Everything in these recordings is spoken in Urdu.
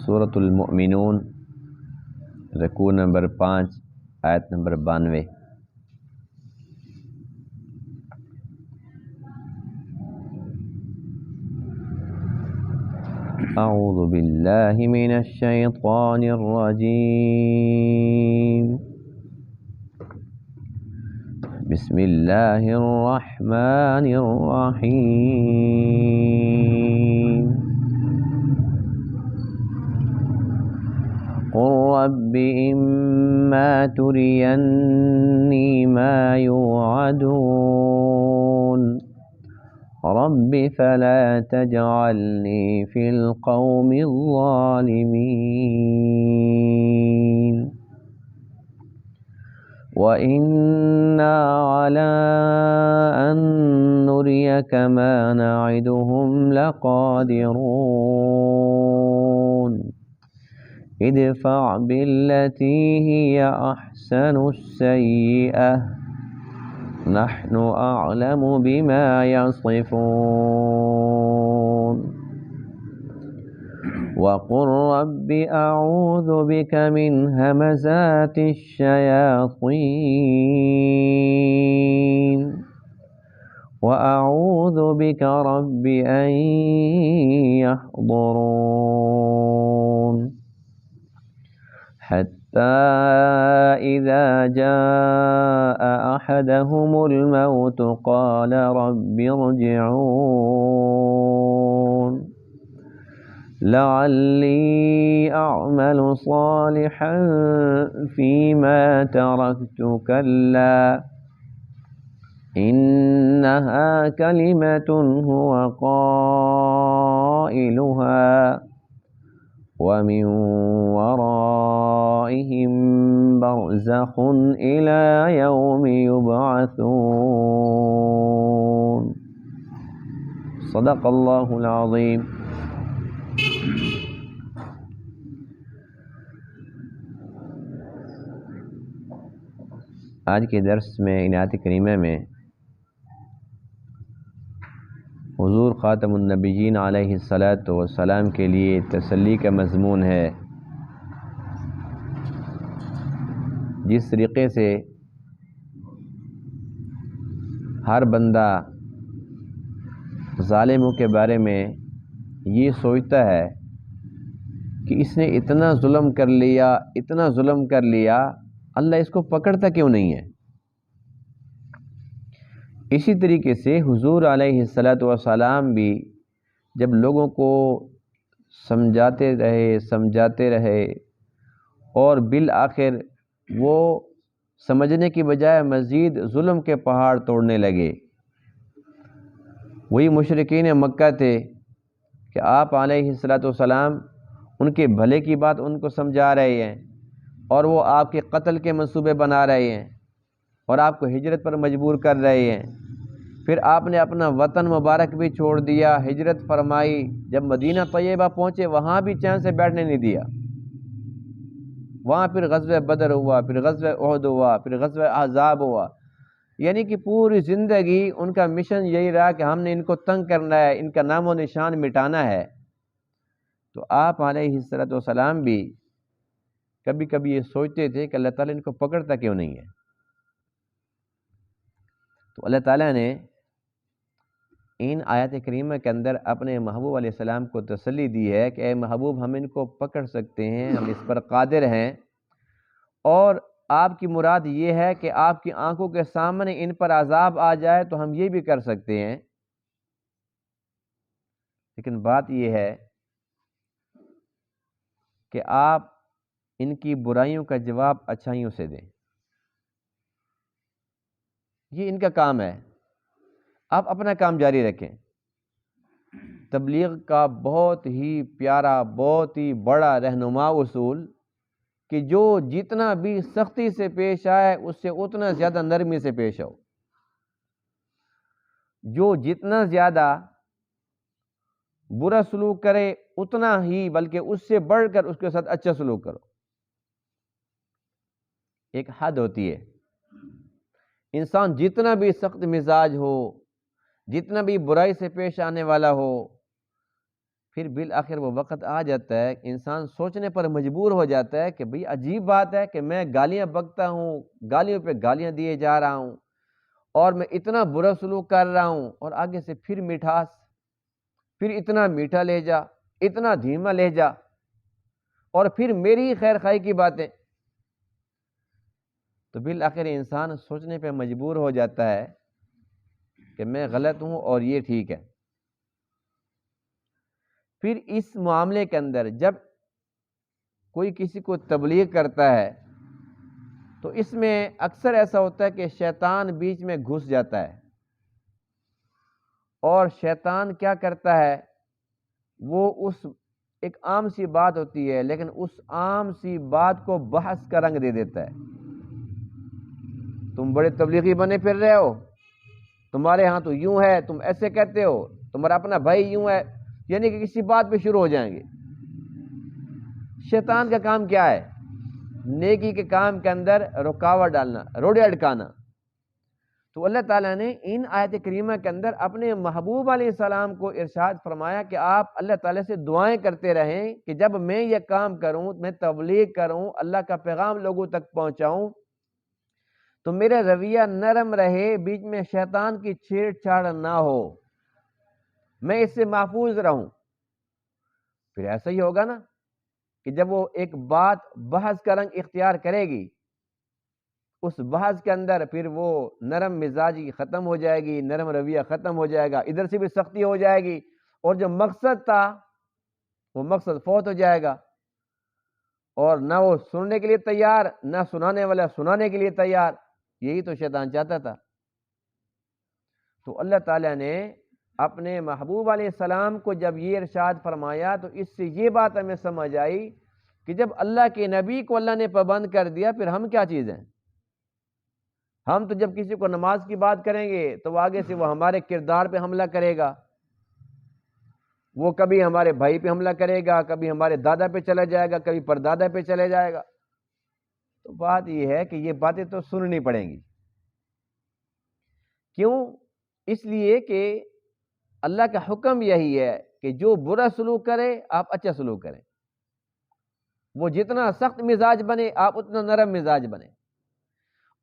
سورۃ المؤمنون رکوع نمبر 5 آیت نمبر 92۔ اعوذ باللہ من الشیطان الرجیم، بسم اللہ الرحمن الرحیم۔ قل رب إما تريني ما يوعدون رب فلا تجعلني في القوم الظالمين وإنا على أن نريك ما نعدهم لقادرون ادفع بالتي هي أحسن السيئة نحن أعلم بما يصفون وقل رب أعوذ بك من همزات الشياطين وأعوذ بك رب أن يحضرون حتى إذا جاء أحدهم الموت قال رب ارجعون لعلي أعمل صالحا فيما تركت كلا إنها كلمة هو قائلها ومن ورائهم برزخ إلى يوم يبعثون صدق اللہ العظیم۔ آج کے درس میں آیت کریمہ میں حضور خاتم النبیین علیہ الصلاۃ والسلام کے لیے تسلی کا مضمون ہے۔ جس طریقے سے ہر بندہ ظالموں کے بارے میں یہ سوچتا ہے کہ اس نے اتنا ظلم کر لیا، اللہ اس کو پکڑتا کیوں نہیں ہے۔ اسی طریقے سے حضور علیہ الصلاۃ والسلام بھی جب لوگوں کو سمجھاتے رہے اور بالآخر وہ سمجھنے کی بجائے مزید ظلم کے پہاڑ توڑنے لگے۔ وہی مشرکین مکہ تھے کہ آپ علیہ الصلاۃ والسلام ان کے بھلے کی بات ان کو سمجھا رہے ہیں اور وہ آپ کے قتل کے منصوبے بنا رہے ہیں اور آپ کو ہجرت پر مجبور کر رہے ہیں۔ پھر آپ نے اپنا وطن مبارک بھی چھوڑ دیا، ہجرت فرمائی، جب مدینہ طیبہ پہنچے وہاں بھی چین سے بیٹھنے نہیں دیا۔ وہاں پھر غزوہ بدر ہوا، پھر غزوہ احد ہوا، پھر غزوہ احزاب ہوا، یعنی کہ پوری زندگی ان کا مشن یہی رہا کہ ہم نے ان کو تنگ کرنا ہے، ان کا نام و نشان مٹانا ہے۔ تو آپ علیہ الصلاۃ والسلام بھی کبھی کبھی یہ سوچتے تھے کہ اللہ تعالیٰ ان کو پکڑتا کیوں نہیں ہے۔ تو اللہ تعالیٰ نے ان آیات کریمہ کے اندر اپنے محبوب علیہ السلام کو تسلی دی ہے کہ اے محبوب ہم ان کو پکڑ سکتے ہیں، ہم اس پر قادر ہیں، اور آپ کی مراد یہ ہے کہ آپ کی آنکھوں کے سامنے ان پر عذاب آ جائے تو ہم یہ بھی کر سکتے ہیں، لیکن بات یہ ہے کہ آپ ان کی برائیوں کا جواب اچھائیوں سے دیں۔ یہ ان کا کام ہے، آپ اپنا کام جاری رکھیں۔ تبلیغ کا بہت ہی پیارا، بہت ہی بڑا رہنما اصول کہ جو جتنا بھی سختی سے پیش آئے اس سے اتنا زیادہ نرمی سے پیش آؤ، جو جتنا زیادہ برا سلوک کرے اتنا ہی بلکہ اس سے بڑھ کر اس کے ساتھ اچھا سلوک کرو۔ ایک حد ہوتی ہے، انسان جتنا بھی سخت مزاج ہو، جتنا بھی برائی سے پیش آنے والا ہو، پھر بالآخر وہ وقت آ جاتا ہے، انسان سوچنے پر مجبور ہو جاتا ہے کہ بھئی عجیب بات ہے کہ میں گالیاں بکتا ہوں، گالیوں پہ گالیاں دیے جا رہا ہوں، اور میں اتنا برا سلوک کر رہا ہوں، اور آگے سے پھر مٹھاس، پھر اتنا میٹھا لہجہ، اتنا دھیما لہجہ، اور پھر میری خیر خواہی کی باتیں۔ تو بالآخر انسان سوچنے پہ مجبور ہو جاتا ہے کہ میں غلط ہوں اور یہ ٹھیک ہے۔ پھر اس معاملے کے اندر جب کوئی کسی کو تبلیغ کرتا ہے تو اس میں اکثر ایسا ہوتا ہے کہ شیطان بیچ میں گھس جاتا ہے، اور شیطان کیا کرتا ہے، وہ اس ایک عام سی بات ہوتی ہے لیکن اس عام سی بات کو بحث کا رنگ دے دیتا ہے۔ تم بڑے تبلیغی بنے پھر رہے ہو، تمہارے ہاں تو یوں ہے، تم ایسے کہتے ہو، تمہارا اپنا بھائی یوں ہے، یعنی کہ کسی بات پہ شروع ہو جائیں گے۔ شیطان کا کام کیا ہے؟ نیکی کے کام کے اندر رکاوٹ ڈالنا، روڑے اٹکانا۔ تو اللہ تعالیٰ نے ان آیت کریمہ کے اندر اپنے محبوب علیہ السلام کو ارشاد فرمایا کہ آپ اللہ تعالیٰ سے دعائیں کرتے رہیں کہ جب میں یہ کام کروں، میں تبلیغ کروں، اللہ کا پیغام لوگوں تک پہنچاؤں، تو میرا رویہ نرم رہے، بیچ میں شیطان کی چھیڑ چھاڑ نہ ہو، میں اس سے محفوظ رہوں۔ پھر ایسا ہی ہوگا نا کہ جب وہ ایک بات بحث کا رنگ اختیار کرے گی، اس بحث کے اندر پھر وہ نرم مزاجی ختم ہو جائے گی، نرم رویہ ختم ہو جائے گا، ادھر سے بھی سختی ہو جائے گی، اور جو مقصد تھا وہ مقصد فوت ہو جائے گا، اور نہ وہ سننے کے لیے تیار، نہ سنانے والا سنانے کے لیے تیار۔ یہی تو شیطان چاہتا تھا۔ تو اللہ تعالیٰ نے اپنے محبوب علیہ السلام کو جب یہ ارشاد فرمایا تو اس سے یہ بات ہمیں سمجھ آئی کہ جب اللہ کے نبی کو اللہ نے پابند کر دیا، پھر ہم کیا چیز ہیں؟ ہم تو جب کسی کو نماز کی بات کریں گے تو وہ آگے سے وہ ہمارے کردار پہ حملہ کرے گا، وہ کبھی ہمارے بھائی پہ حملہ کرے گا، کبھی ہمارے دادا پہ چلا جائے گا، کبھی پردادا پہ چلے جائے گا۔ تو بات یہ ہے کہ یہ باتیں تو سننی پڑیں گی۔ کیوں؟ اس لیے کہ اللہ کا حکم یہی ہے کہ جو برا سلوک کرے آپ اچھا سلوک کریں، وہ جتنا سخت مزاج بنے آپ اتنا نرم مزاج بنے۔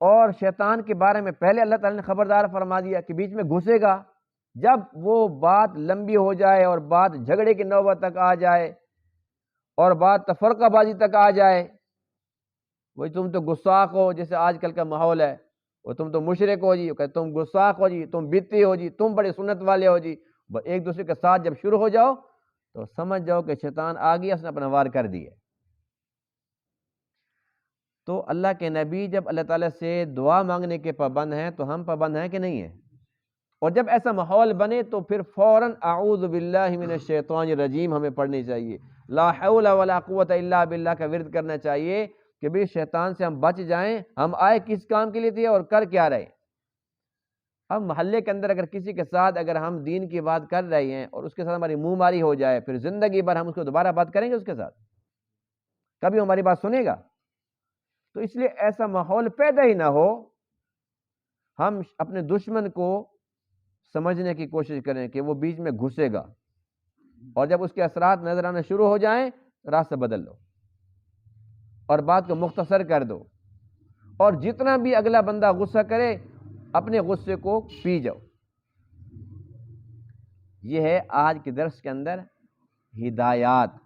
اور شیطان کے بارے میں پہلے اللہ تعالیٰ نے خبردار فرما دیا کہ بیچ میں گھسے گا، جب وہ بات لمبی ہو جائے اور بات جھگڑے کی نوبت تک آ جائے اور بات تفرقہ بازی تک آ جائے، وہی تم تو گستاخ ہو، جیسے آج کل کا ماحول ہے، وہ تم تو مشرک ہو جی، تم گستاخ ہو جی، تم بدعتی ہو جی، تم بڑے سنت والے ہو جی، ایک دوسرے کے ساتھ جب شروع ہو جاؤ تو سمجھ جاؤ کہ شیطان آ گیا، اس نے اپنا وار کر دیا۔ تو اللہ کے نبی جب اللہ تعالیٰ سے دعا مانگنے کے پابند ہیں تو ہم پابند ہیں کہ نہیں ہیں؟ اور جب ایسا ماحول بنے تو پھر فوراً اعوذ باللہ من الشیطان الرجیم ہمیں پڑھنی چاہیے، لا حول ولا قوت الا باللہ کا ورد کرنا چاہیے کہ بھی شیطان سے ہم بچ جائیں، ہم آئے کس کام کے لیے تھے اور کر کیا رہے۔ ہم محلے کے اندر اگر کسی کے ساتھ اگر ہم دین کی بات کر رہے ہیں اور اس کے ساتھ ہماری منہ ماری ہو جائے، پھر زندگی بھر ہم اس کو دوبارہ بات کریں گے اس کے ساتھ؟ کبھی ہماری بات سنے گا؟ تو اس لیے ایسا ماحول پیدا ہی نہ ہو، ہم اپنے دشمن کو سمجھنے کی کوشش کریں کہ وہ بیچ میں گھسے گا، اور جب اس کے اثرات نظر آنا شروع ہو جائیں راستہ بدل لو اور بات کو مختصر کر دو، اور جتنا بھی اگلا بندہ غصہ کرے اپنے غصے کو پی جاؤ۔ یہ ہے آج کے درس کے اندر ہدایات،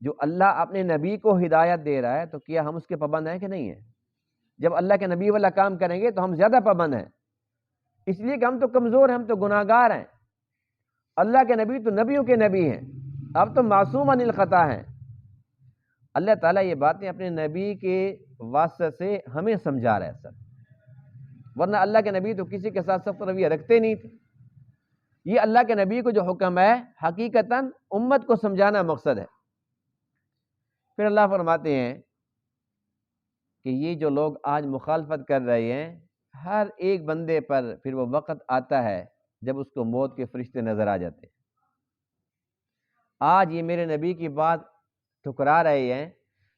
جو اللہ اپنے نبی کو ہدایت دے رہا ہے، تو کیا ہم اس کے پابند ہیں کہ نہیں ہیں؟ جب اللہ کے نبی والا کام کریں گے تو ہم زیادہ پابند ہیں، اس لیے کہ ہم تو کمزور ہیں، ہم تو گناہگار ہیں۔ اللہ کے نبی تو نبیوں کے نبی ہیں، اب تو معصوم عن الخطا ہیں۔ اللہ تعالیٰ یہ باتیں اپنے نبی کے واسطے سے ہمیں سمجھا رہا ہے سر، ورنہ اللہ کے نبی تو کسی کے ساتھ سخت رویہ رکھتے نہیں تھے۔ یہ اللہ کے نبی کو جو حکم ہے حقیقتاً امت کو سمجھانا مقصد ہے۔ پھر اللہ فرماتے ہیں کہ یہ جو لوگ آج مخالفت کر رہے ہیں، ہر ایک بندے پر پھر وہ وقت آتا ہے جب اس کو موت کے فرشتے نظر آ جاتے ہیں۔ آج یہ میرے نبی کی بات ٹھکرا رہے ہیں،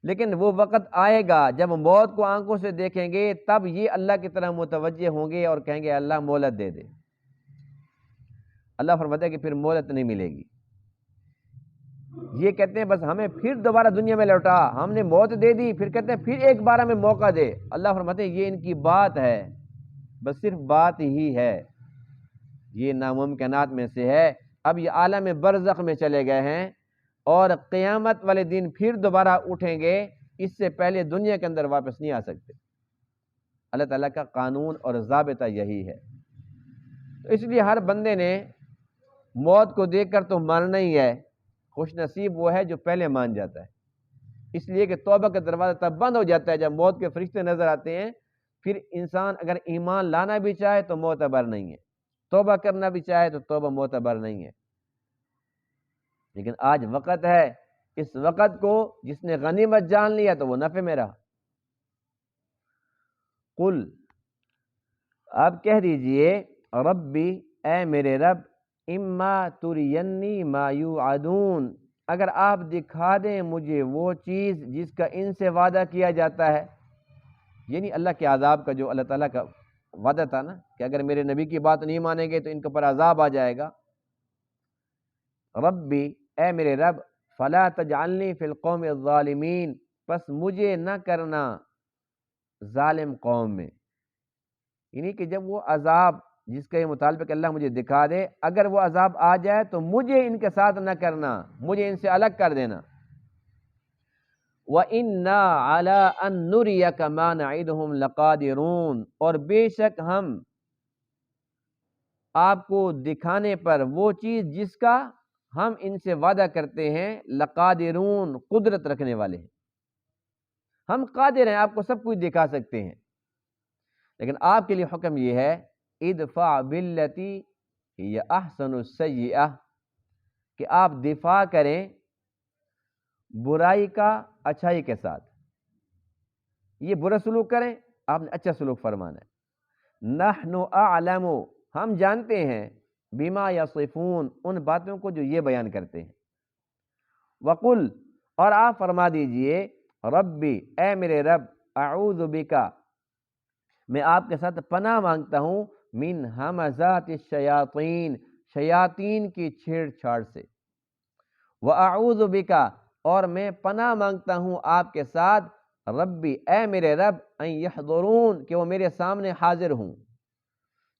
لیکن وہ وقت آئے گا جب موت کو آنکھوں سے دیکھیں گے، تب یہ اللہ کی طرح متوجہ ہوں گے اور کہیں گے اللہ مہلت دے دے۔ اللہ فرماتا ہے کہ پھر مہلت نہیں ملے گی۔ یہ کہتے ہیں بس ہمیں پھر دوبارہ دنیا میں لوٹا، ہم نے موت دے دی، پھر کہتے ہیں پھر ایک بار ہمیں موقع دے۔ اللہ فرماتے ہیں یہ ان کی بات ہے، بس صرف بات ہی ہے، یہ ناممکنات میں سے ہے۔ اب یہ عالم برزخ میں چلے گئے ہیں اور قیامت والے دن پھر دوبارہ اٹھیں گے، اس سے پہلے دنیا کے اندر واپس نہیں آ سکتے۔ اللہ تعالیٰ کا قانون اور ضابطہ یہی ہے۔ تو اس لیے ہر بندے نے موت کو دیکھ کر تو مرنا ہی ہے، خوش نصیب وہ ہے جو پہلے مان جاتا ہے۔ اس لیے کہ توبہ کا دروازہ تب بند ہو جاتا ہے جب موت کے فرشتے نظر آتے ہیں، پھر انسان اگر ایمان لانا بھی چاہے تو معتبر نہیں ہے، توبہ کرنا بھی چاہے تو توبہ معتبر نہیں ہے۔ لیکن آج وقت ہے، اس وقت کو جس نے غنیمت جان لیا تو وہ نفع میں رہا۔ قل، آپ کہہ دیجئے، ربی، اے میرے رب، اما ترینی ما یوعدون، اگر آپ دکھا دیں مجھے وہ چیز جس کا ان سے وعدہ کیا جاتا ہے، یعنی اللہ کے عذاب کا جو اللہ تعالیٰ کا وعدہ تھا نا کہ اگر میرے نبی کی بات نہیں مانیں گے تو ان کے اوپر عذاب آ جائے گا۔ ربی، اے میرے رب، فلا تجعلنی فی القوم الظالمین، پس مجھے نہ کرنا ظالم قوم میں، یعنی کہ جب وہ عذاب جس کا یہ مطالبہ کہ اللہ مجھے دکھا دے، اگر وہ عذاب آ جائے تو مجھے ان کے ساتھ نہ کرنا، مجھے ان سے الگ کر دینا۔ وَإِنَّا عَلَىٰ أَن نُرِيَكَ مَا نَعِدُهُمْ لَقَادِرُونَ، اور بے شک ہم آپ کو دکھانے پر وہ چیز جس کا ہم ان سے وعدہ کرتے ہیں، لقادرون، قدرت رکھنے والے ہیں، ہم قادر ہیں، آپ کو سب کچھ دکھا سکتے ہیں۔ لیکن آپ کے لیے حکم یہ ہے، ادفع باللتی ہی احسن السیئہ، کہ آپ دفاع کریں برائی کا اچھائی کے ساتھ۔ یہ برا سلوک کریں، آپ نے اچھا سلوک فرمانا ہے۔ نحن اعلم، ہم جانتے ہیں، بما یصفون، ان باتوں کو جو یہ بیان کرتے ہیں۔ وقل، اور آپ فرما دیجئے، ربی، اے میرے رب، اعوذ بکا، میں آپ کے ساتھ پناہ مانگتا ہوں، من ہمزات الشیاطین، شیاطین کی چھیڑ چھاڑ سے، وَأَعُوذُ بِكَ، اور میں پناہ مانگتا ہوں آپ کے ساتھ، ربی، اے میرے رب، ان یحضرون، کہ وہ میرے سامنے حاضر ہوں،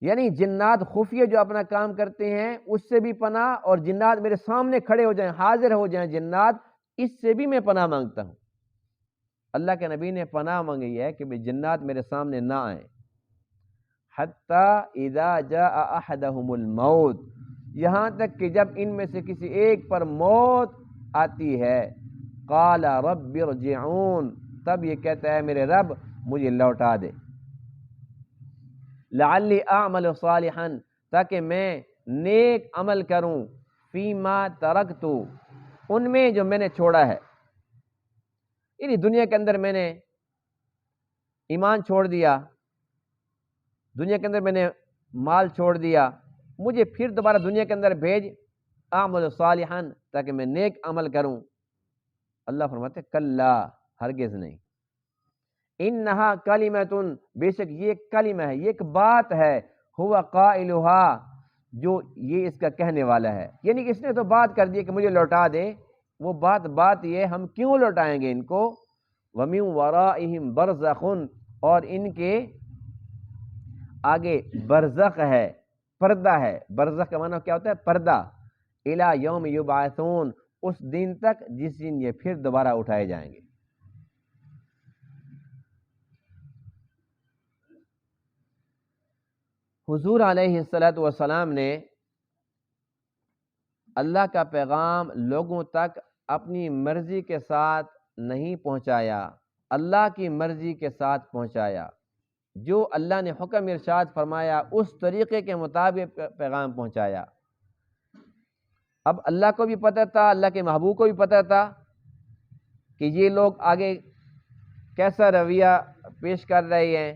یعنی جنات خفیہ جو اپنا کام کرتے ہیں اس سے بھی پناہ، اور جنات میرے سامنے کھڑے ہو جائیں، حاضر ہو جائیں جنات، اس سے بھی میں پناہ مانگتا ہوں۔ اللہ کے نبی نے پناہ مانگی ہے کہ جنات میرے سامنے نہ آئیں۔ حتی اذا جاء احدہم الموت، یہاں تک کہ جب ان میں سے کسی ایک پر موت آتی ہے، قال رب ارجعون، تب یہ کہتا ہے میرے رب مجھے لوٹا دے، لعلی اعمل صالحا، تاکہ میں نیک عمل کروں، فیما ترکت، ان میں جو میں نے چھوڑا ہے، یعنی دنیا کے اندر میں نے ایمان چھوڑ دیا، دنیا کے اندر میں نے مال چھوڑ دیا، مجھے پھر دوبارہ دنیا کے اندر بھیج، اعمل صالحا، تاکہ میں نیک عمل کروں۔ اللہ فرماتے کلا، ہرگز نہیں، انہا کلمۃ، بے شک یہ ایک کلمہ ہے، یہ ایک بات ہے، ہوا قائلہا، جو یہ اس کا کہنے والا ہے، یعنی کہ اس نے تو بات کر دی کہ مجھے لوٹا دے، وہ بات یہ ہم کیوں لوٹائیں گے ان کو، وَمِن وَرَائِهِمْ بَرْزَخٌ، اور ان کے آگے برزخ ہے، پردہ ہے، برزخ کا معنی کیا ہوتا ہے؟ پردہ، الی یوم یبعثون، اس دن تک جس دن یہ پھر دوبارہ اٹھائے جائیں گے۔ حضور علیہ السلام نے اللہ کا پیغام لوگوں تک اپنی مرضی کے ساتھ نہیں پہنچایا، اللہ کی مرضی کے ساتھ پہنچایا، جو اللہ نے حکم ارشاد فرمایا اس طریقے کے مطابق پیغام پہنچایا۔ اب اللہ کو بھی پتہ تھا، اللہ کے محبوب کو بھی پتہ تھا کہ یہ لوگ آگے کیسا رویہ پیش کر رہے ہیں،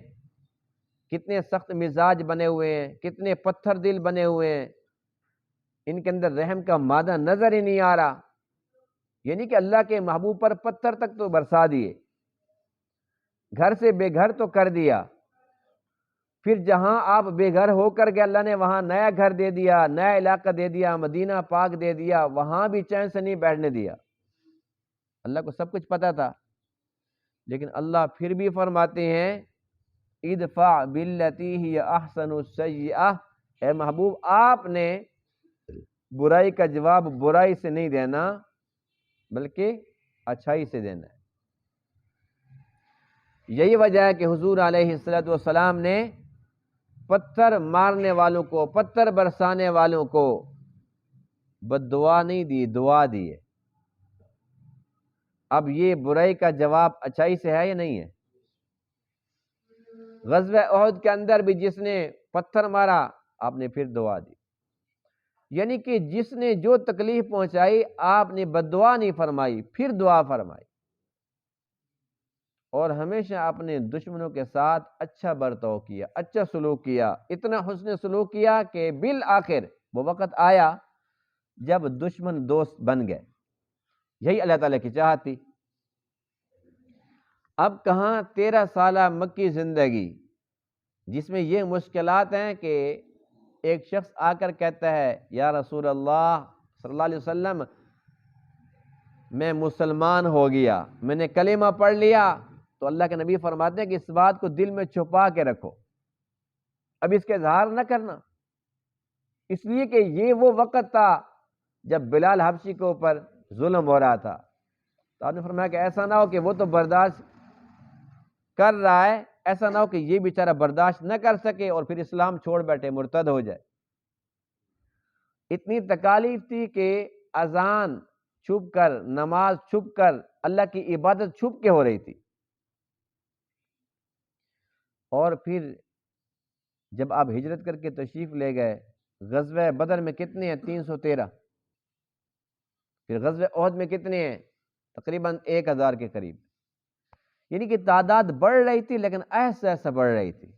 کتنے سخت مزاج بنے ہوئے ہیں، کتنے پتھر دل بنے ہوئے ہیں، ان کے اندر رحم کا مادہ نظر ہی نہیں آ رہا، یعنی کہ اللہ کے محبوب پر پتھر تک تو برسا دیے، گھر سے بے گھر تو کر دیا، پھر جہاں آپ بے گھر ہو کر کے اللہ نے وہاں نیا گھر دے دیا، نیا علاقہ دے دیا، مدینہ پاک دے دیا، وہاں بھی چین سے نہیں بیٹھنے دیا۔ اللہ کو سب کچھ پتہ تھا، لیکن اللہ پھر بھی فرماتے ہیں ادفع باللتی ہی احسن السیئہ، اے محبوب آپ نے برائی کا جواب برائی سے نہیں دینا بلکہ اچھائی سے دینا ہے۔ یہی وجہ ہے کہ حضور علیہ السلام نے پتھر مارنے والوں کو، پتھر برسانے والوں کو بد دعا نہیں دی، دعا دی ہے۔ اب یہ برائی کا جواب اچھائی سے ہے یا نہیں ہے؟ غزوہ احد کے اندر بھی جس نے پتھر مارا آپ نے پھر دعا دی، یعنی کہ جس نے جو تکلیف پہنچائی آپ نے بد دعا نہیں فرمائی، پھر دعا فرمائی، اور ہمیشہ اپنے دشمنوں کے ساتھ اچھا برتاؤ کیا، اچھا سلوک کیا، اتنا حسن سلوک کیا کہ بالآخر وہ وقت آیا جب دشمن دوست بن گئے۔ یہی اللہ تعالیٰ کی چاہت تھی۔ اب کہاں 13 سالہ مکی زندگی جس میں یہ مشکلات ہیں کہ ایک شخص آ کر کہتا ہے یا رسول اللہ صلی اللہ علیہ وسلم میں مسلمان ہو گیا، میں نے کلمہ پڑھ لیا، تو اللہ کے نبی فرماتے ہیں کہ اس بات کو دل میں چھپا کے رکھو، اب اس کے اظہار نہ کرنا، اس لیے کہ یہ وہ وقت تھا جب بلال حبشی کے اوپر ظلم ہو رہا تھا۔ تو آپ نے فرمایا کہ ایسا نہ ہو کہ وہ تو برداشت کر رہا ہے، ایسا نہ ہو کہ یہ بیچارہ برداشت نہ کر سکے اور پھر اسلام چھوڑ بیٹھے، مرتد ہو جائے۔ اتنی تکالیف تھی کہ اذان چھپ کر، نماز چھپ کر، اللہ کی عبادت چھپ کے ہو رہی تھی۔ اور پھر جب آپ ہجرت کر کے تشریف لے گئے، غزوہ بدر میں کتنے ہیں؟ 313۔ پھر غزوہ احد میں کتنے ہیں؟ تقریباً 1000 کے قریب، یعنی کہ تعداد بڑھ رہی تھی لیکن ایسا ایسا بڑھ رہی تھی۔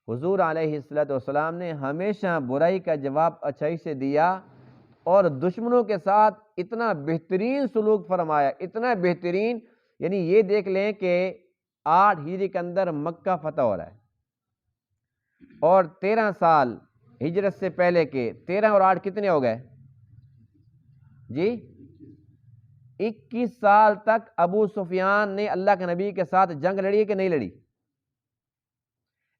حضور علیہ السلام نے ہمیشہ برائی کا جواب اچھائی سے دیا، اور دشمنوں کے ساتھ اتنا بہترین سلوک فرمایا، اتنا بہترین، یعنی یہ دیکھ لیں کہ 8 ہجری کے اندر مکہ فتح ہو رہا ہے، اور 13 سال ہجرت سے پہلے کے 13 اور 8 کتنے ہو گئے جی؟ 21 سال تک ابو سفیان نے اللہ کے نبی کے ساتھ جنگ لڑی ہے کہ نہیں لڑی؟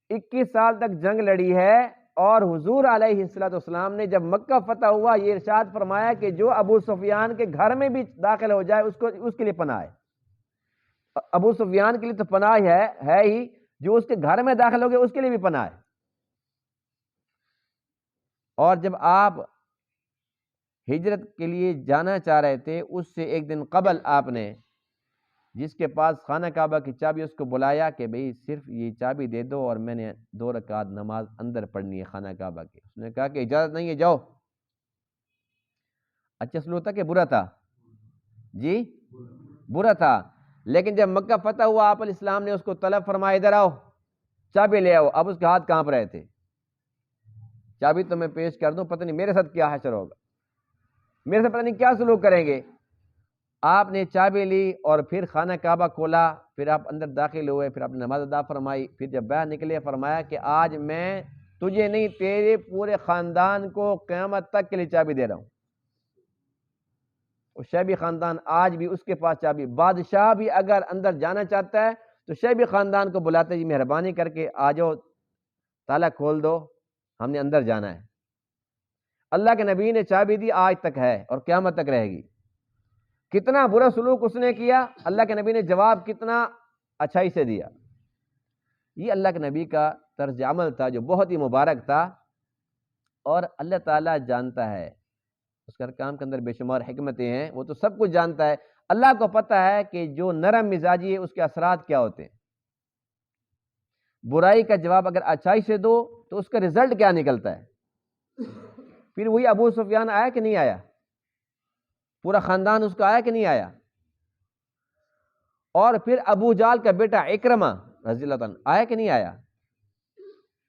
21 سال تک جنگ لڑی ہے، اور حضور علیہ السلام نے جب مکہ فتح ہوا یہ ارشاد فرمایا کہ جو ابو سفیان کے گھر میں بھی داخل ہو جائے اس کے لیے پناہ ہے۔ ابو سفیان کے لیے تو پناہ ہے ہی، جو اس کے گھر میں داخل ہو گئے اس کے لیے بھی پناہ ہے۔ اور جب آپ ہجرت کے لیے جانا چاہ رہے تھے، اس سے ایک دن قبل آپ نے جس کے پاس خانہ کعبہ کی چابی اس کو بلایا کہ بھئی صرف یہ چابی دے دو اور میں نے 2 رکعت نماز اندر پڑھنی ہے خانہ کعبہ کی۔ اس نے کہا کہ اجازت نہیں ہے، جاؤ۔ اچھا سلوک تھا کہ برا تھا جی؟ برا تھا، لیکن جب مکہ فتح ہوا آپ علیہ السلام نے اس کو طلب فرمایا ادھر آؤ، چابی لے آؤ۔ اب اس کے ہاتھ کانپ رہے تھے، چابی تو میں پیش کر دوں، پتہ نہیں میرے ساتھ کیا حشر ہوگا، میرے سے پتہ نہیں کیا سلوک کریں گے۔ آپ نے چابی لی اور پھر خانہ کعبہ کھولا، پھر آپ اندر داخل ہوئے، پھر آپ نے نماز ادا فرمائی، پھر جب باہر نکلے فرمایا کہ آج میں تجھے نہیں تیرے پورے خاندان کو قیامت تک کے لیے چابی دے رہا ہوں۔ اور شیبی خاندان آج بھی اس کے پاس چابی، بادشاہ بھی اگر اندر جانا چاہتا ہے تو شیبی خاندان کو بلاتے جی مہربانی کر کے آ جاؤ، تالا کھول دو، ہم نے اندر جانا ہے۔ اللہ کے نبی نے چابی دی، آج تک ہے اور قیامت تک رہے گی۔ کتنا برا سلوک اس نے کیا، اللہ کے نبی نے جواب کتنا اچھائی سے دیا۔ یہ اللہ کے نبی کا طرز عمل تھا جو بہت ہی مبارک تھا، اور اللہ تعالیٰ جانتا ہے اس کا کام کے اندر بے شمار حکمتیں ہیں، وہ تو سب کچھ جانتا ہے۔ اللہ کو پتہ ہے کہ جو نرم مزاجی ہے اس کے اثرات کیا ہوتے ہیں۔ برائی کا جواب اگر اچھائی سے دو تو اس کا رزلٹ کیا نکلتا ہے۔ پھر وہی ابو سفیان آیا کہ نہیں آیا؟ پورا خاندان اس کا آیا کہ نہیں آیا؟ اور پھر ابو جال کا بیٹا اکرمہ رضی اللہ عنہ آیا کہ نہیں آیا؟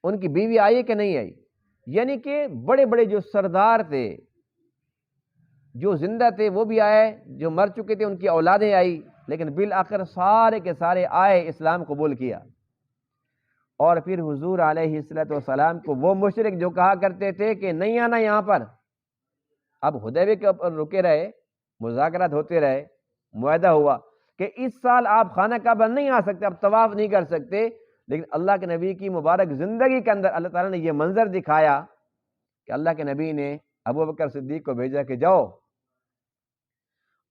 ان کی بیوی آئی کہ نہیں آئی؟ یعنی کہ بڑے بڑے جو سردار تھے، جو زندہ تھے وہ بھی آئے، جو مر چکے تھے ان کی اولادیں آئی، لیکن بالآخر سارے کے سارے آئے، اسلام قبول کیا۔ اور پھر حضور علیہ السلام کو وہ مشرک جو کہا کرتے تھے کہ نہیں آنا یہاں پر، اب حدیبیہ کے اوپر رکے رہے، مذاکرات ہوتے رہے، معاہدہ ہوا کہ اس سال آپ خانہ کعبہ نہیں آ سکتے، آپ طواف نہیں کر سکتے، لیکن اللہ کے نبی کی مبارک زندگی کے اندر اللہ تعالیٰ نے یہ منظر دکھایا کہ اللہ کے نبی نے ابو بکر صدیق کو بھیجا کہ جاؤ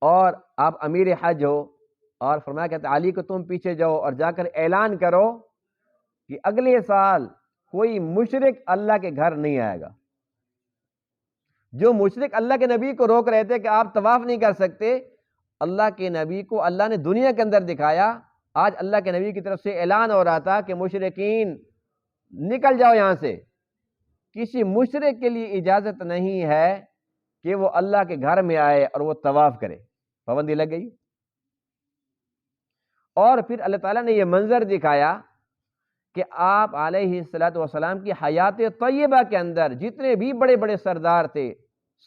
اور آپ امیر حج ہو، اور فرمایا کہ علی کو تم پیچھے جاؤ اور جا کر اعلان کرو کہ اگلے سال کوئی مشرک اللہ کے گھر نہیں آئے گا۔ جو مشرک اللہ کے نبی کو روک رہے تھے کہ آپ طواف نہیں کر سکتے، اللہ کے نبی کو اللہ نے دنیا کے اندر دکھایا۔ آج اللہ کے نبی کی طرف سے اعلان ہو رہا تھا کہ مشرکین نکل جاؤ یہاں سے، کسی مشرک کے لیے اجازت نہیں ہے کہ وہ اللہ کے گھر میں آئے اور وہ طواف کرے، پابندی لگ گئی۔ اور پھر اللہ تعالیٰ نے یہ منظر دکھایا کہ آپ علیہ السلام کی حیات طیبہ کے اندر جتنے بھی بڑے بڑے سردار تھے،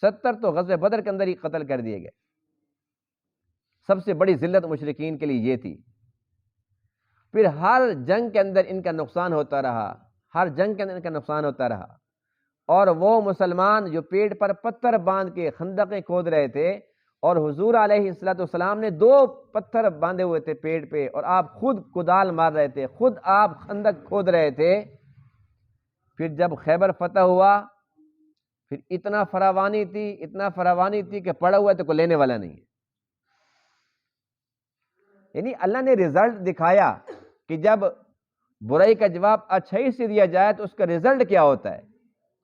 70 تو غزوہ بدر کے اندر ہی قتل کر دیے گئے۔ سب سے بڑی ذلت مشرکین کے لیے یہ تھی۔ پھر ہر جنگ کے اندر ان کا نقصان ہوتا رہا، ہر جنگ کے اندر ان کا نقصان ہوتا رہا، اور وہ مسلمان جو پیٹ پر پتھر باندھ کے خندقیں کھود رہے تھے، اور حضور علیہ السلام نے 2 پتھر باندھے ہوئے تھے پیٹ پہ، اور آپ خود کدال مار رہے تھے، خود آپ خندق کھود رہے تھے۔ پھر جب خیبر فتح ہوا، پھر اتنا فراوانی تھی کہ پڑا ہوا تو کوئی لینے والا نہیں ہے۔ یعنی اللہ نے رزلٹ دکھایا کہ جب برائی کا جواب اچھائی سے دیا جائے تو اس کا رزلٹ کیا ہوتا ہے،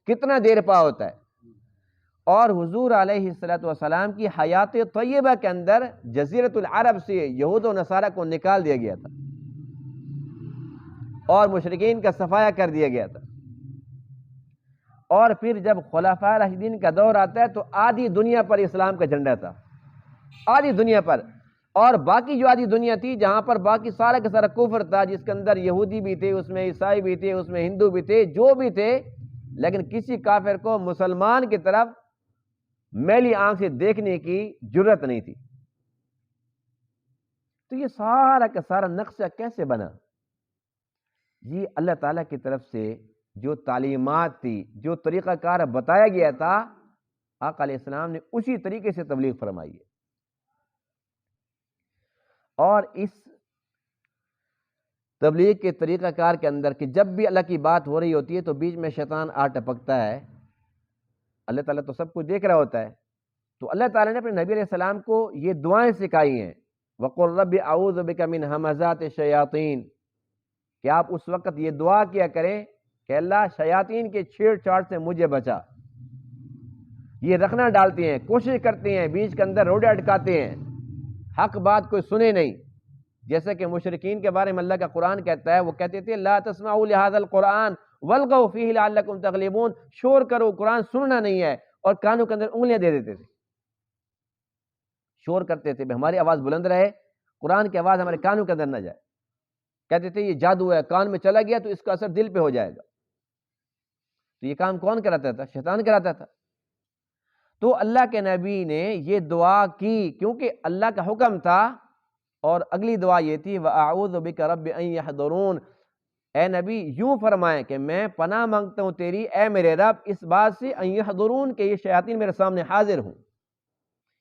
کتنا دیر پا ہوتا ہے۔ اور حضور علیہ السلام کی حیات طیبہ کے اندر جزیرۃ العرب سے یہود و نصارہ کو نکال دیا گیا تھا اور مشرکین کا صفایا کر دیا گیا تھا۔ اور پھر جب خلفائے راشدین کا دور آتا ہے تو آدھی دنیا پر اسلام کا جھنڈا تھا، آدھی دنیا پر، اور باقی جو آدھی دنیا تھی جہاں پر باقی سارا کا سارا کفر تھا، جس کے اندر یہودی بھی تھے، اس میں عیسائی بھی تھے، اس میں ہندو بھی تھے، جو بھی تھے، لیکن کسی کافر کو مسلمان کی طرف میلی آنکھ سے دیکھنے کی جرت نہیں تھی۔ تو یہ سارا کا سارا نقشہ کیسے بنا؟ یہ اللہ تعالیٰ کی طرف سے جو تعلیمات تھی، جو طریقہ کار بتایا گیا تھا، آقا علیہ السلام نے اسی طریقے سے تبلیغ فرمائی ہے۔ اور اس تبلیغ کے طریقہ کار کے اندر کہ جب بھی اللہ کی بات ہو رہی ہوتی ہے تو بیچ میں شیطان آ ٹپکتا ہے، اللہ تعالیٰ تو سب کچھ دیکھ رہا ہوتا ہے، تو اللہ تعالیٰ نے اپنے نبی علیہ السلام کو یہ دعائیں سکھائی ہیں، وَقُلْ رَبِّ أَعُوذُ بِكَ مِنْ ہَمَزَاتِ الشَّيَاطِينِ، کہ آپ اس وقت یہ دعا کیا کریں کہ اللہ شیاطین کے چھیڑ چھاڑ سے مجھے بچا۔ یہ رخنہ ڈالتے ہیں، کوشش کرتے ہیں، بیچ کے اندر روڑے اٹکاتے ہیں، حق بات کوئی سنے نہیں۔ جیسا کہ مشرکین کے بارے میں اللہ کا قرآن کہتا ہے، وہ کہتے تھے لا تسمعوا لهذا القرآن والغوا فيه لعلكم تغلبون، شور کرو، قرآن سننا نہیں ہے، اور کانوں کے اندر انگلیاں دے دیتے تھے، شور کرتے تھے، ہماری آواز بلند رہے، قرآن کی آواز ہمارے کانوں کے اندر نہ جائے، کہتے تھے یہ جادو ہے، کان میں چلا گیا تو اس کا اثر دل پہ ہو جائے گا۔ تو یہ کام کون کراتا تھا؟ شیطان کراتا تھا۔ تو اللہ کے نبی نے یہ دعا کی کیونکہ اللہ کا حکم تھا، اور اگلی دعا یہ تھی وَأَعُوذُ بِكَ رَبِّ أَن يَحْضُرُونَ، اے نبی یوں فرمائیں کہ میں پناہ مانگتا ہوں تیری اے میرے رب اس بات سے ان يحضرون کہ یہ شیاطین میرے سامنے حاضر ہوں،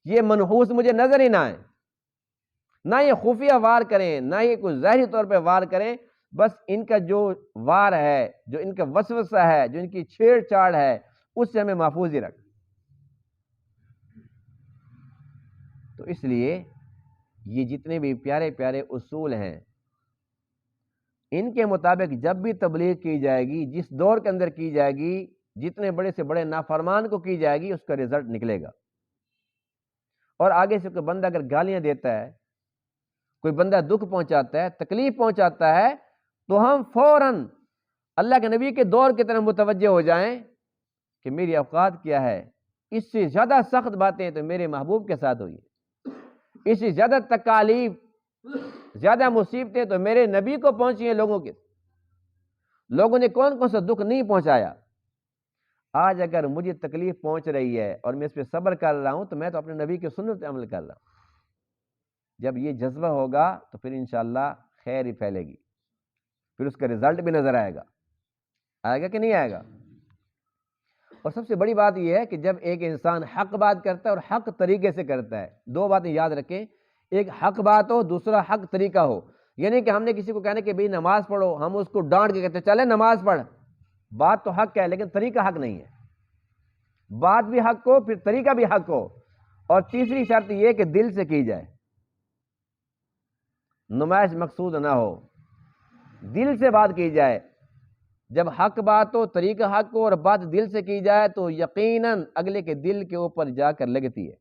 یہ منحوس مجھے نظر ہی نہ آئے، نہ یہ خفیہ وار کریں، نہ یہ کوئی ظاہری طور پہ وار کریں، بس ان کا جو وار ہے، جو ان کا وسوسہ ہے، جو ان کی چھیڑ چھاڑ ہے، اس سے ہمیں محفوظ ہی رکھ۔ تو اس لیے یہ جتنے بھی پیارے پیارے اصول ہیں، ان کے مطابق جب بھی تبلیغ کی جائے گی، جس دور کے اندر کی جائے گی، جتنے بڑے سے بڑے نافرمان کو کی جائے گی، اس کا رزلٹ نکلے گا۔ اور آگے سے کوئی بندہ اگر گالیاں دیتا ہے، کوئی بندہ دکھ پہنچاتا ہے، تکلیف پہنچاتا ہے، تو ہم فوراً اللہ کے نبی کے دور کی طرف متوجہ ہو جائیں کہ میری اوقات کیا ہے، اس سے زیادہ سخت باتیں تو میرے محبوب کے ساتھ ہوئی، اس سے زیادہ تکالیف، زیادہ مصیبتیں تو میرے نبی کو پہنچی ہیں۔ لوگوں نے کون کون سا دکھ نہیں پہنچایا۔ آج اگر مجھے تکلیف پہنچ رہی ہے اور میں اس پہ صبر کر رہا ہوں تو میں تو اپنے نبی کی سنت پہ عمل کر رہا ہوں۔ جب یہ جذبہ ہوگا تو پھر انشاءاللہ خیر ہی پھیلے گی، پھر اس کا رزلٹ بھی نظر آئے گا کہ نہیں آئے گا۔ اور سب سے بڑی بات یہ ہے کہ جب ایک انسان حق بات کرتا ہے اور حق طریقے سے کرتا ہے، دو باتیں یاد رکھیں، ایک حق بات ہو، دوسرا حق طریقہ ہو. یعنی کہ ہم نے کسی کو کہنا کہ بھئی نماز پڑھو، ہم اس کو ڈانٹ کے کہتے ہیں چلے نماز پڑھ، بات تو حق ہے لیکن طریقہ حق نہیں ہے. بات بھی حق ہو، پھر طریقہ بھی حق ہو، اور تیسری شرط یہ کہ دل سے کی جائے، نمائش مقصود نہ ہو، دل سے بات کی جائے. جب حق بات ہو، طریقہ حق ہو اور بات دل سے کی جائے تو یقیناً اگلے کے دل کے اوپر جا کر لگتی ہے،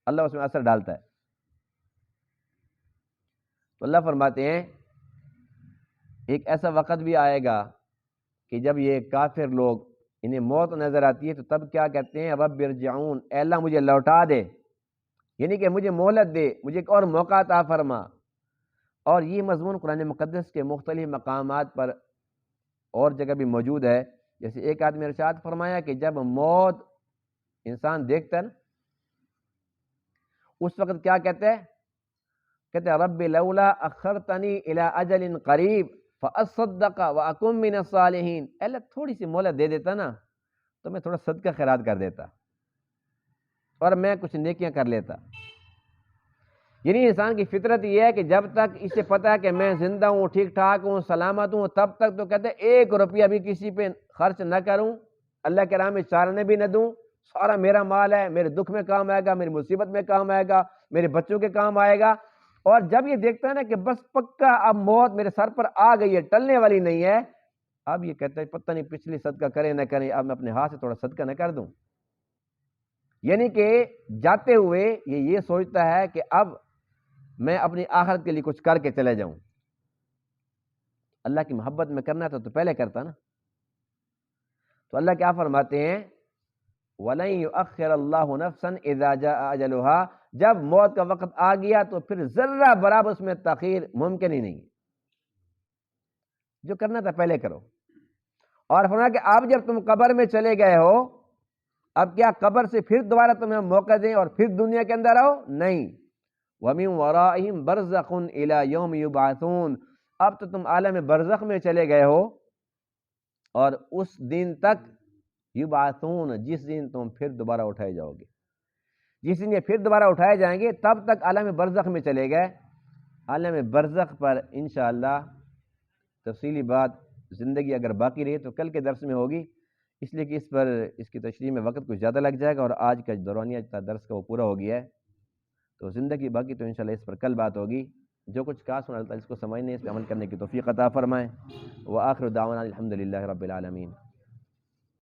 اللہ اس میں اثر ڈالتا ہے. تو اللہ فرماتے ہیں ایک ایسا وقت بھی آئے گا کہ جب یہ کافر لوگ انہیں موت نظر آتی ہے تو تب کیا کہتے ہیں، رب ارجعون، اے اللہ مجھے لوٹا دے، یعنی کہ مجھے مہلت دے، مجھے ایک اور موقع عطا فرما. اور یہ مضمون قرآن مقدس کے مختلف مقامات پر اور جگہ بھی موجود ہے. جیسے ایک آدمی ارشاد فرمایا کہ جب موت انسان دیکھتا ہے اس وقت کیا کہتے ہیں، کہتے ہیں رب لولا اخرتنی الی اجل قریب فاصدق واکن من الصالحین، اے اللہ تھوڑی سی مہلت دے دیتا نا تو میں تھوڑا صدقہ خیرات کر دیتا اور میں کچھ نیکیاں کر لیتا. یعنی انسان کی فطرت یہ ہے کہ جب تک اسے پتا ہے کہ میں زندہ ہوں، ٹھیک ٹھاک ہوں، سلامت ہوں، تب تک تو کہتے ہیں ایک روپیہ بھی کسی پہ خرچ نہ کروں، اللہ کے راہ میں چارنے بھی نہ دوں، سارا میرا مال ہے، میرے دکھ میں کام آئے گا، میری مصیبت میں کام آئے گا، میرے بچوں کے کام آئے گا. اور جب یہ دیکھتا ہے نا کہ بس پکا اب موت میرے سر پر آ گئی ہے، ٹلنے والی نہیں ہے، اب یہ کہتا ہے پتہ نہیں پچھلی صدقہ کرے نہ کرے، اب میں اپنے ہاتھ سے تھوڑا صدقہ نہ کر دوں. یعنی کہ جاتے ہوئے یہ سوچتا ہے کہ اب میں اپنی آخرت کے لیے کچھ کر کے چلے جاؤں. اللہ کی محبت میں کرنا تھا تو پہلے کرتا نا. تو اللہ کیا فرماتے ہیں، وَلَن يُؤَخِّرَ اللَّهُ نَفْسًا إِذَا جَاءَ أَجَلُهَا، جب موت کا وقت آ گیا تو پھر ذرہ برابر اس میں تاخیر ممکن ہی نہیں ہے. جو کرنا تھا پہلے کرو. اور فرمایا کہ اب جب تم قبر میں چلے گئے ہو، اب کیا قبر سے پھر دوبارہ تمہیں موقع دیں اور پھر دنیا کے اندر آؤ؟ نہیں. وَمِن وَرَائِهِمْ بَرْزَخٌ إِلَى يَوْمِ يُبْعَثُونَ، اب تو تم عالم برزخ میں چلے گئے ہو اور اس دن تک یبعثون، جس دن تم پھر دوبارہ اٹھائے جاؤ گے، جس دن یہ پھر دوبارہ اٹھائے جائیں گے تب تک عالم برزخ میں چلے گئے. عالم برزخ پر انشاءاللہ تفصیلی بات زندگی اگر باقی رہی تو کل کے درس میں ہوگی، اس لیے کہ اس کی تشریح میں وقت کچھ زیادہ لگ جائے گا اور آج کا دورانیہ درس کا وہ پورا ہو گیا ہے. تو زندگی باقی تو انشاءاللہ اس پر کل بات ہوگی. جو کچھ کہا سنا اللہ اس کو سمجھنے، اس پہ عمل کرنے کی توفیق عطا فرمائے. وآخر دعوانا الحمدللہ رب العالمین.